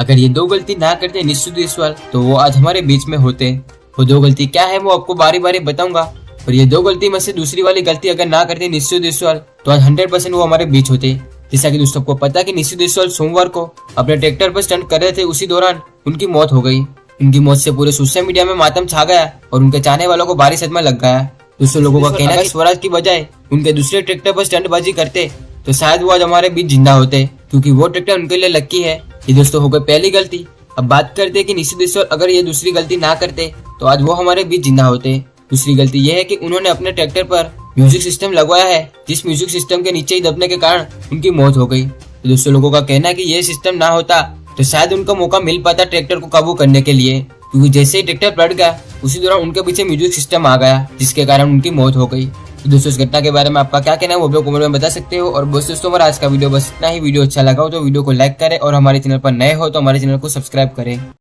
अगर ये दो गलती ना करते निश्चित देशवाल तो वो आज हमारे बीच में होते। वो दो गलती क्या है वो आपको बारी बारी बताऊंगा, और ये दो गलती में से दूसरी वाली गलती अगर ना करते निश्चित देशवाल तो आज 100% वो हमारे बीच होते। जैसा कि दोस्तों को पता कि निश्चित देशवाल सोमवार को अपने ट्रैक्टर पर स्टंट कर रहे थे, उसी दौरान उनकी मौत हो गई। उनकी मौत से पूरे सोशल मीडिया में मातम छा गया और उनके चाहने वालों को भारी सदमा लग गया। दूसरे लोगों का कहना है कि स्वराज की बजाय उनके दूसरे ट्रैक्टर पर स्टंटबाजी करते तो शायद वो आज हमारे बीच जिंदा होते, क्योंकि वो ट्रैक्टर उनके लिए लक्की है। ये दोस्तों हो गई पहली गलती। अब बात करते हैं कि निश्चित देशवाल अगर ये दूसरी गलती ना करते तो आज वो हमारे बीच जिंदा होते। दूसरी गलती यह है कि उन्होंने अपने ट्रैक्टर पर म्यूजिक सिस्टम लगवाया है, जिस म्यूजिक सिस्टम के नीचे ही दबने के कारण उनकी मौत हो गई। तो दूसरे लोगों का कहना है कि यह सिस्टम ना होता तो शायद उनका मौका मिल पाता ट्रैक्टर को काबू करने के लिए, क्योंकि जैसे ही ट्रैक्टर पलट गया उसी दौरान उनके पीछे म्यूजिक सिस्टम आ गया, जिसके कारण उनकी मौत हो गई। तो दोस्तों इस घटना के बारे में आपका क्या कहना है वो भी कमेंट में बता सकते हो। और बस दोस्तों हमारा आज का वीडियो बस इतना ही। वीडियो अच्छा लगा हो तो वीडियो को लाइक करें और हमारे चैनल पर नए हो तो हमारे चैनल को सब्सक्राइब करें।